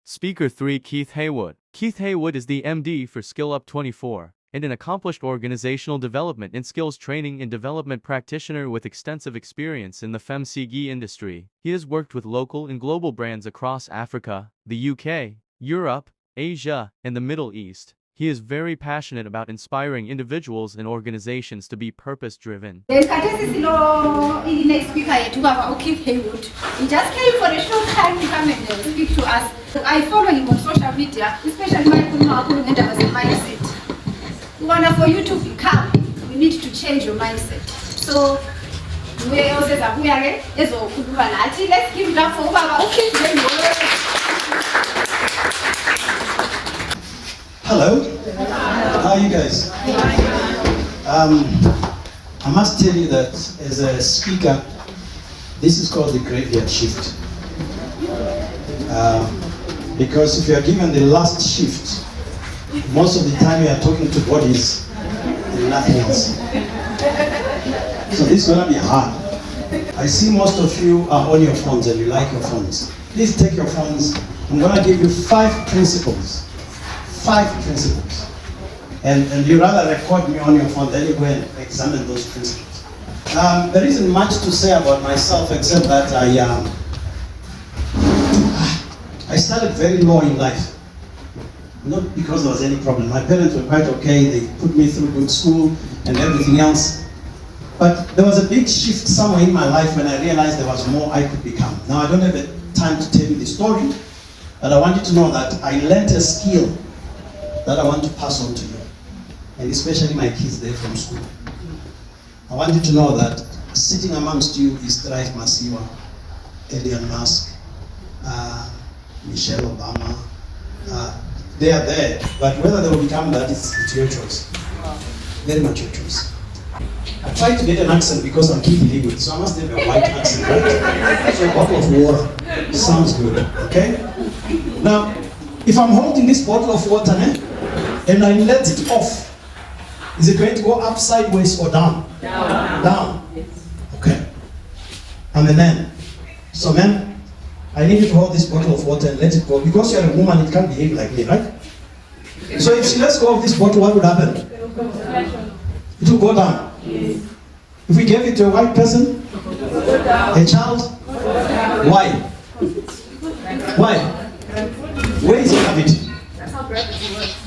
Speaker 3 Keith Heywood. Keith Heywood is the MD for SkillUp24 and an accomplished organizational development and skills training and development practitioner with extensive experience in the FMCG industry. He has worked with local and global brands across Africa, the UK, Europe, Asia, and the Middle East. He is very passionate about inspiring individuals and organizations to be purpose-driven. Next speaker Keith Heywood. He just came for a short time to come and speak to us. I follow him on social media, especially my mindset. We want for you to become, we need to change your mindset. So, let's give it up for Keith Heywood. Hello. How are you guys? I must tell you that as a speaker, this is called the graveyard shift. Because if you are given the last shift, most of the time you are talking to bodies and nothing else. So this is going to be hard. I see most of you are on your phones and you like your phones. Please take your phones. I'm going to give you 5 principles. 5 principles. And you rather record me on your phone, then you go and examine those principles. There isn't much to say about myself except that I started very low in life. Not because there was any problem. My parents were quite okay. They put me through good school and everything else. But there was a big shift somewhere in my life when I realized there was more I could become. Now I don't have the time to tell you the story, but I want you to know that I learned a skill that I want to pass on to you, and especially my kids there from school. I want you to know that sitting amongst you is Thrive Masiwa, Elon Musk, Michelle Obama. They are there, but whether they will become that, it's your choice. Very much your choice. I tried to get an accent because I'm Keith Heywood, so I must have a white accent, right? So a bottle of water sounds good, okay? Now, if I'm holding this bottle of water, and I let it off, is it going to go up, sideways, or down? Down. Okay. I'm a man. So man, I need you to hold this bottle of water and let it go. Because you're a woman, it can't behave like me, right? So if she lets go of this bottle, what would happen? It will go down. If we gave it to a white person, a child, why? Why? Where is gravity? That's how gravity works.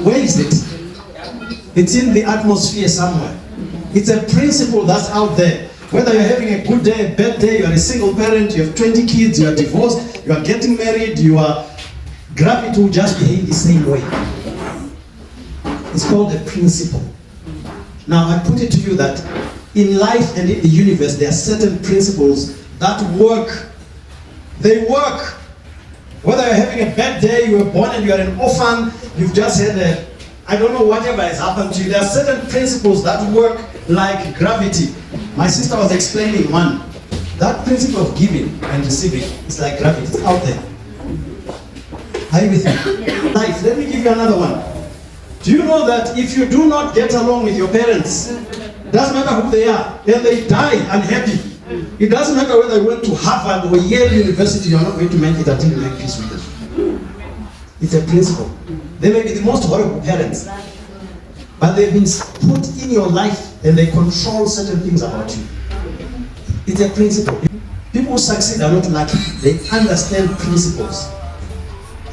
Where is it? It's in the atmosphere somewhere. It's a principle that's out there. Whether you're having a good day, a bad day, you're a single parent, you have 20 kids, you are divorced, you are getting married, gravity will just behave the same way. It's called a principle. Now I put it to you that in life and in the universe there are certain principles that work. They work. Whether you're having a bad day, you were born and you're an orphan, you've just had I don't know, whatever has happened to you, there are certain principles that work like gravity. My sister was explaining one. That principle of giving and receiving is like gravity, it's out there. Are you with me? Life, let me give you another one. Do you know that if you do not get along with your parents, doesn't matter who they are, and they die unhappy, it doesn't matter whether you went to Harvard or Yale University, you're not going to make it until you make peace with them. It's a principle. They may be the most horrible parents, but they've been put in your life and they control certain things about you. It's a principle. People who succeed are not lucky. They understand principles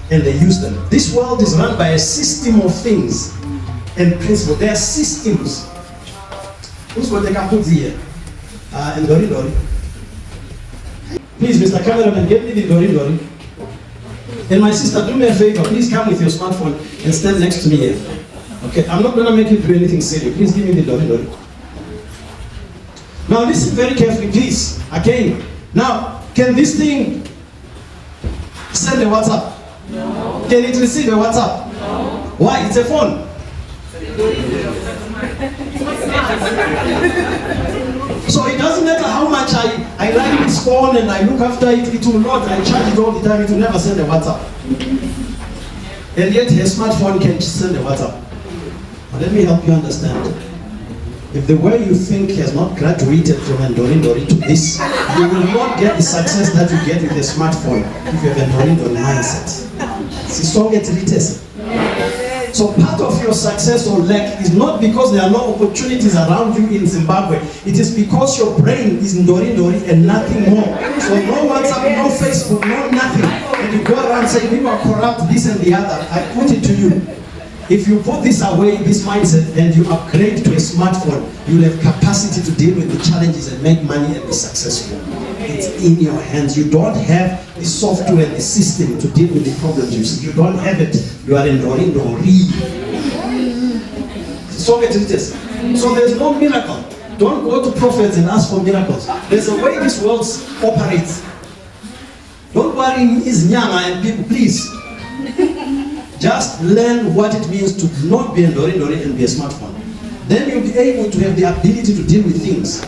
and they use them. This world is run by a system of things and principles. There are systems. Who's what they can put here? And Dori. Please, Mr. Cameraman, get me the Dori. And my sister, do me a favor, please come with your smartphone and stand next to me here. Okay, I'm not going to make you do anything silly. Please give me the Dori. Now listen very carefully, please. Again. Now, can this thing send a WhatsApp? No. Can it receive a WhatsApp? No. Why? It's a phone. So it doesn't matter how much I like this phone and I look after it, it will not, I charge it all the time, it will never send a WhatsApp. And yet her smartphone can send a WhatsApp. But let me help you understand. If the way you think has not graduated from Ndori to this, you will not get the success that you get with a smartphone if you have a Ndori mindset. So part of your success or lack is not because there are no opportunities around you in Zimbabwe. It is because your brain is ndori and nothing more. So no WhatsApp, no Facebook, no nothing. And you go around saying people are corrupt, this and the other. I put it to you. If you put this away, this mindset, and you upgrade to a smartphone, you'll have capacity to deal with the challenges and make money and be successful. It's in your hands. You don't have the software, the system to deal with the problems you see. You don't have it. You are in Nori. So there's no miracle. Don't go to prophets and ask for miracles. There's a way this world operates. Don't worry, is nyama and people, please. Just learn what it means to not be a Nori and be a smartphone. Then you'll be able to have the ability to deal with things.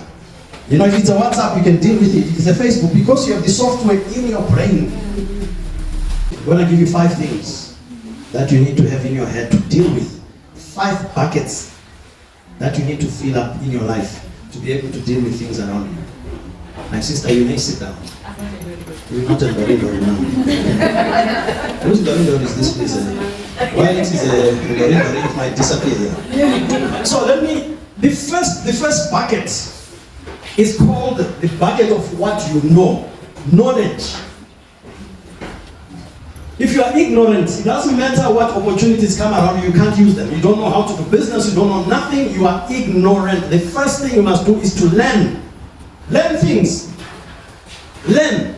You know, if it's a WhatsApp, you can deal with it. If it's a Facebook, because you have the software in your brain. I'm going to give you 5 things that you need to have in your head to deal with. 5 buckets that you need to fill up in your life to be able to deal with things around you. My sister, you may sit down. You're not a Dori now. Whose Dori is this place? While it is a Dori, it might disappear here. So the first bucket is called the bucket of what you know. Knowledge. If you are ignorant, it doesn't matter what opportunities come around you, you can't use them. You don't know how to do business, you don't know nothing, you are ignorant. The first thing you must do is to learn. Learn things. Learn.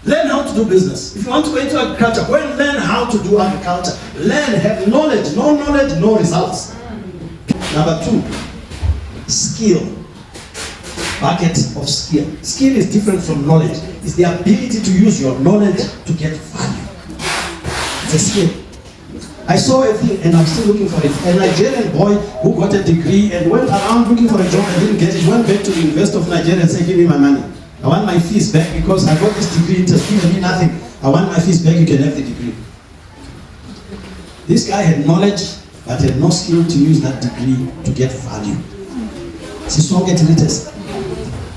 Learn how to do business. If you want to go into agriculture, go and learn how to do agriculture. Learn, have knowledge. No knowledge, no results. Number 2, skill. Bucket of skill. Skill is different from knowledge. It's the ability to use your knowledge to get value. It's a skill. I saw a thing and I'm still looking for it. A Nigerian boy who got a degree and went around looking for a job and didn't get it, went back to the University of Nigeria and said, give me my money. I want my fees back because I got this degree, it has given me nothing. I want my fees back, you can have the degree. This guy had knowledge but had no skill to use that degree to get value.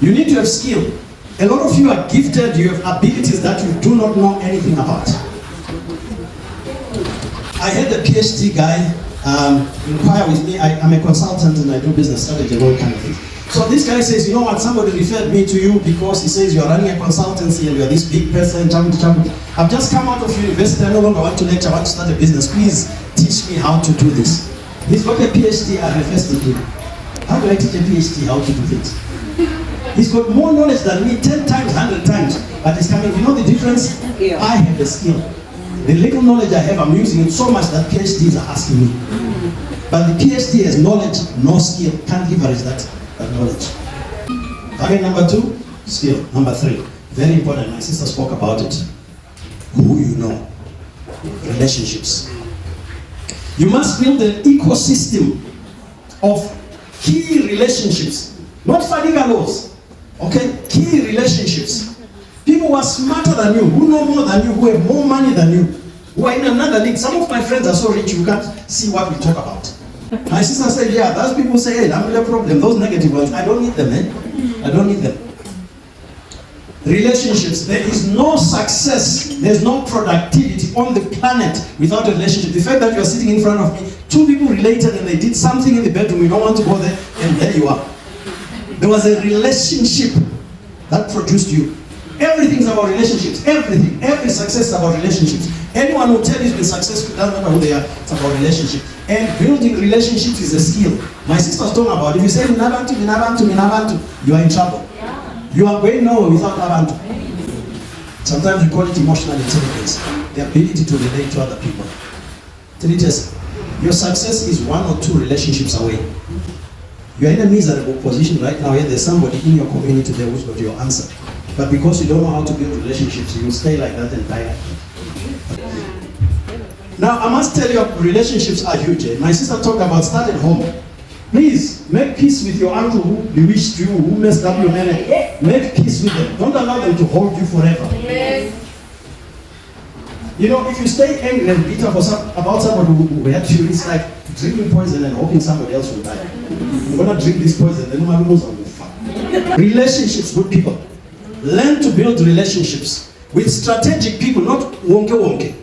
You need to have skill. A lot of you are gifted, you have abilities that you do not know anything about. I had a PhD guy inquire with me. I'm a consultant and I do business strategy and all kind of things. So this guy says, you know what, somebody referred me to you because he says you're running a consultancy and you're this big person, I've just come out of university, I no longer want to lecture, I want to start a business. Please teach me how to do this. He's got a PhD, I reversed it. How do I teach a PhD how to do things? He's got more knowledge than me, 10 times, 100 times. But he's coming, you know the difference? I have the skill. The little knowledge I have, I'm using it so much that PhDs are asking me. But the PhD has knowledge, no skill, can't leverage that knowledge. Okay, number 2, skill. Number 3, very important, my sister spoke about it. Who you know. Relationships. You must build an ecosystem of key relationships. Not fadigalos. Okay? Key relationships. People who are smarter than you, who know more than you, who have more money than you, who are in another league. Some of my friends are so rich you can't see what we talk about. My sister said, yeah, those people say, hey, I'm no problem. Those negative ones, I don't need them, man. I don't need them. Relationships. There is no success, there's no productivity on the planet without a relationship. The fact that you are sitting in front of me, 2 people related and they did something in the bedroom, you don't want to go there, and there you are. There was a relationship that produced you. Everything's about relationships. Everything. Every success is about relationships. Anyone who tells you been successful doesn't matter who they are. It's about relationships. And building relationships is a skill. My sister's talking about if you say minabantu, you are in trouble. You are going nowhere without nabantu. Sometimes we call it emotional intelligence. The ability to relate to other people. Tell it just, your success is 1 or 2 relationships away. You are in a miserable position right now, and there's somebody in your community there who's got your answer. But because you don't know how to build relationships, you will stay like that and die like that. Now, I must tell you, relationships are huge. My sister talked about start at home. Please, make peace with your uncle who bewitched you, who messed up your marriage. Make peace with them. Don't allow them to hold you forever. You know, if you stay angry and bitter about somebody who hurt you, it's like drinking poison and hoping somebody else will die. You're gonna drink this poison, then nobody knows how to fuck. Relationships with people. Learn to build relationships with strategic people, not wonke wonke.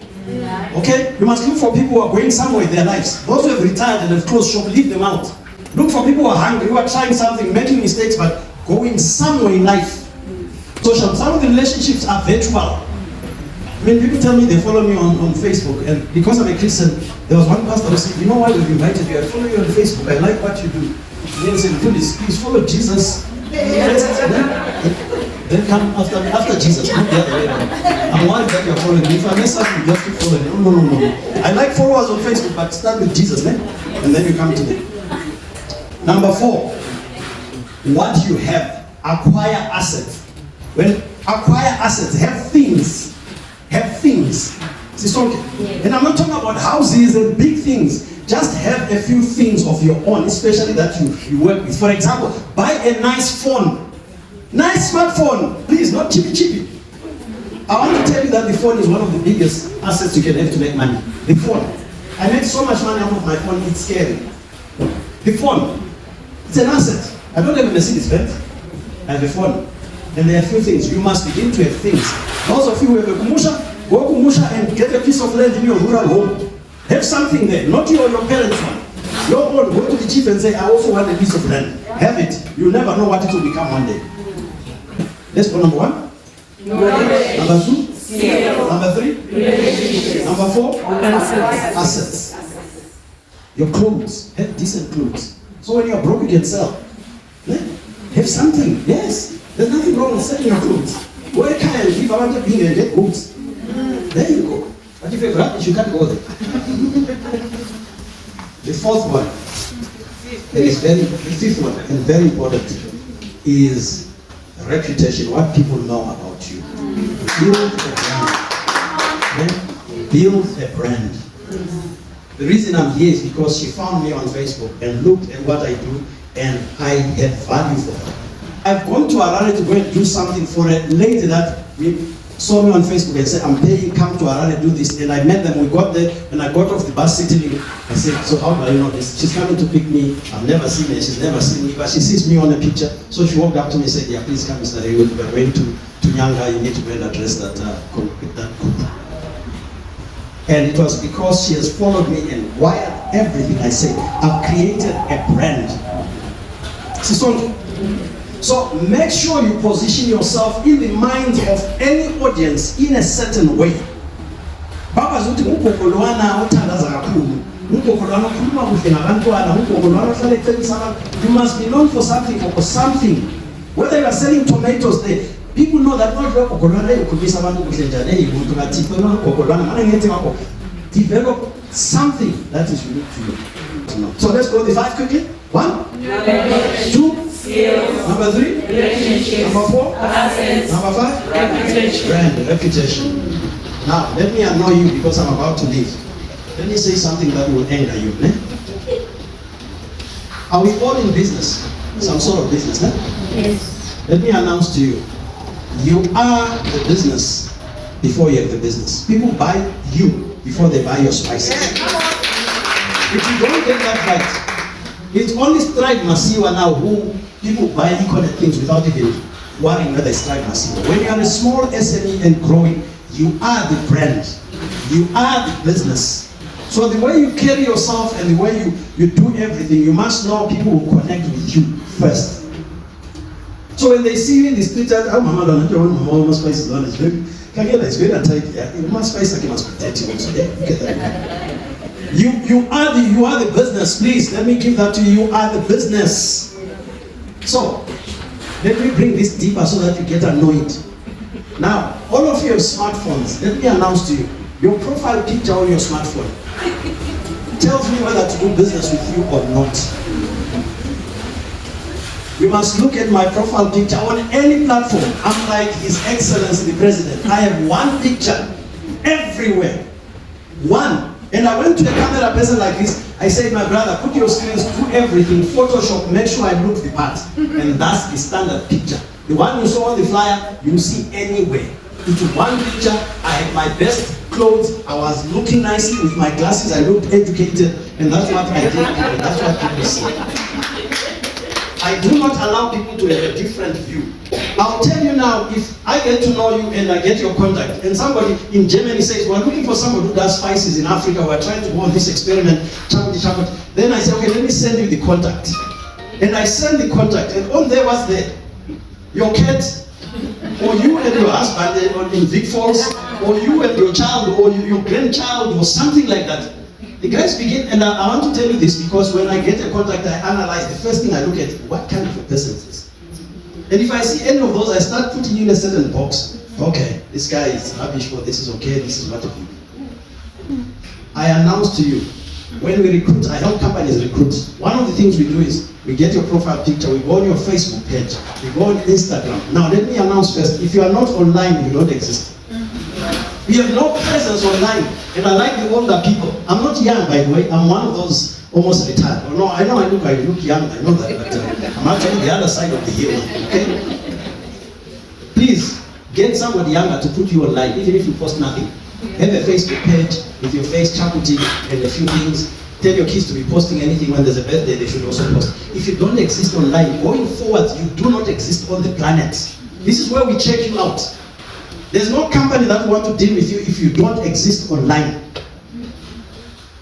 Okay? You must look for people who are going somewhere in their lives. Those who have retired and have closed shop, leave them out. Look for people who are hungry, who are trying something, making mistakes, but going somewhere in life. Social. Some of the relationships are virtual. I mean, people tell me they follow me on Facebook, and because I'm a Christian, there was one pastor who said, you know why we've invited you? I follow you on Facebook. I like what you do. And he said, please follow Jesus. Then come after Jesus, not the other way around. I'm worried that you're following me. If I mess up, you just keep following me. No. I like followers on Facebook, but start with Jesus, man. And then you come to me. Number 4, what you have, acquire assets. When acquire assets, have things. It's okay. And I'm not talking about houses and big things. Just have a few things of your own, especially that you work with. For example, buy a nice phone. Nice smartphone. Please, not chippy. I want to tell you that the phone is one of the biggest assets you can have to make money. The phone. I make so much money out of my phone, it's scary. The phone. It's an asset. I don't have a Mercedes-Benz. I have a phone. And there are a few things. You must begin to have things. Those of you who have a kumusha, go kumusha and get a piece of land in your rural home. Have something there, not your parents' one. Your own. Go to the chief and say, I also want a piece of land. Have it. You'll never know what it will become one day. Let's go number 1. Number 2. Skill. Number 3. Number 4. Assets. Your clothes. Have decent clothes. So when you're broke, you can sell. Have something. Yes. There's nothing wrong with selling your clothes. Where can I live? I want to be and get goods. There you go. But if you're rubbish, you can't go there. The 4th one, the 5th one, and very important, is reputation. What people know about you. Build a brand. Build a brand. The reason I'm here is because she found me on Facebook and looked at what I do, and I had value for her. I've gone to Harare to go and do something for a lady that saw me on Facebook and said, I'm paying, come to Harare, do this. And I met them, we got there, and I got off the bus sitting. I said, so how do I know this? She's coming to pick me. I've never seen her, she's never seen me, but she sees me on a picture. So she walked up to me and said, yeah, please come, Mr. Heywood. We're going to Nyanga, you need to go and address that group. And it was because she has followed me and wired everything I say. I've created a brand. So make sure you position yourself in the minds of any audience in a certain way. You must be known for something, Whether you are selling tomatoes, people know that not develop something that is unique to you. So let's go the 5 quickly. 1, 2. Skills. Number 3. Relationships. Number 4. Assets. Number 5. Reputation. Brand. Reputation. Now let me annoy you because I'm about to leave. Let me say something that will anger you. Are we all in business? Some sort of business, Yes. Let me announce to you. You are the business before you have the business. People buy you before they buy your spices. If you don't get that right, it's only Strike Masiwa now who people buy equal things without even worrying whether it's Strike Masiwa. When you are a small SME and growing, you are the brand. You are the business. So the way you carry yourself and the way you do everything, you must know people will connect with you first. So when they see you in the street, oh, Mama, don't you want more spices on it? It's very untidy. More spice I must protect you also. You are the business. Please let me give that to you. You are the business. So let me bring this deeper so that you get annoyed. Now, all of your smartphones, let me announce to you, your profile picture on your smartphone tells me whether to do business with you or not. You must look at my profile picture on any platform. I'm like His Excellency the President. I have one picture everywhere. One. And I went to a camera person like this. I said, my brother, put your screens, do everything, Photoshop, make sure I look the part. And that's the standard picture. The one you saw on the flyer, you see anywhere. It's one picture. I had my best clothes. I was looking nicely with my glasses. I looked educated. And that's what I did. And that's what people see. I do not allow people to have a different view. I'll tell you now, if I get to know you and I get your contact, and somebody in Germany says, we're looking for someone who does spices in Africa, we're trying to go on this experiment, then I say, okay, let me send you the contact. And I send the contact, and on there, what's there? Your cat, or you and your husband in Vic Falls, or you and your child, or your grandchild, or something like that. The guys begin, and I want to tell you this because when I get a contact, I analyze. The first thing I look at, what kind of a person is this? And if I see any of those, I start putting you in a certain box. Okay, this guy is rubbish, but this is okay, this is what you do. I announce to you, when we recruit, I help companies recruit. One of the things we do is, we get your profile picture, we go on your Facebook page, we go on Instagram. Now let me announce first, if you are not online, you don't exist. We have no presence online, and I like the older people. I'm not young, by the way. I'm one of those almost retired. Oh, no, I know I look young, I know that, but I'm actually the other side of the hill, okay? Please, get somebody younger to put you online, even if you post nothing. Have a Facebook page with your face, chakuti, and a few things. Tell your kids to be posting anything. When there's a birthday, they should also post. If you don't exist online, going forward, you do not exist on the planet. This is where we check you out. There's no company that will want to deal with you if you don't exist online.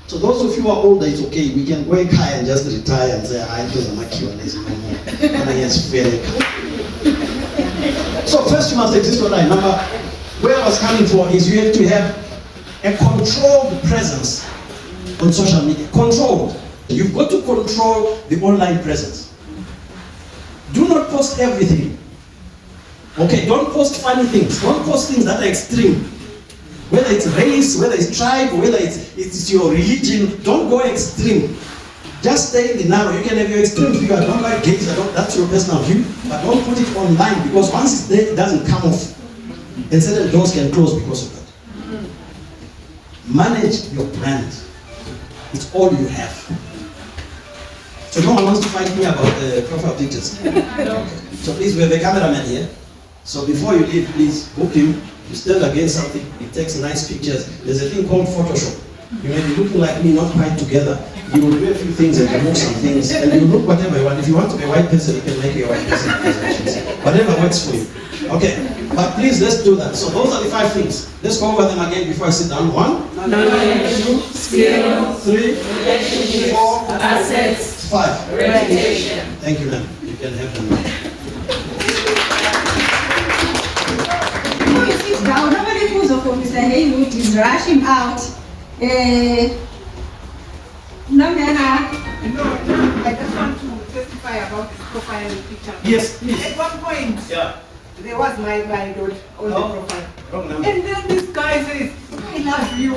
So those of you who are older, it's okay. We can work high and just retire and say, I don't like you, and there's no more. So first you must exist online. Number, where I was coming for is you have to have a controlled presence on social media. Controlled. You've got to control the online presence. Do not post everything. Okay, don't post funny things. Don't post things that are extreme. Whether it's race, whether it's tribe, whether it's your religion, don't go extreme. Just stay in the narrow. You can have your extreme view. I don't like gays, that's your personal view, but don't put it online because once it's there, it doesn't come off. And certain doors can close because of that. Manage your brand. It's all you have. So no one wants to fight me about the profile pictures. Okay. So please, we have a cameraman here. So before you leave, please book him. You stand against something, he takes nice pictures. There's a thing called Photoshop. You may be looking like me, not quite together. You will do a few things and remove some things, and you look whatever you want. If you want to be a white person, you can make you a white person. Whatever works for you. Okay, but please, let's do that. So those are the 5 things. Let's go over them again before I sit down. 1, knowledge, 2, skill, 3, relationships, 4, assets, 5. reputation. Thank you, ma'am. You can have them now. Before you sit down, nobody who's for Mr. Heywood is rushing out. No, I just want to testify about this profile picture. Yes, please. At one point, Yeah. there was my dot on the profile. Wrong number. And then this guy says, I love you.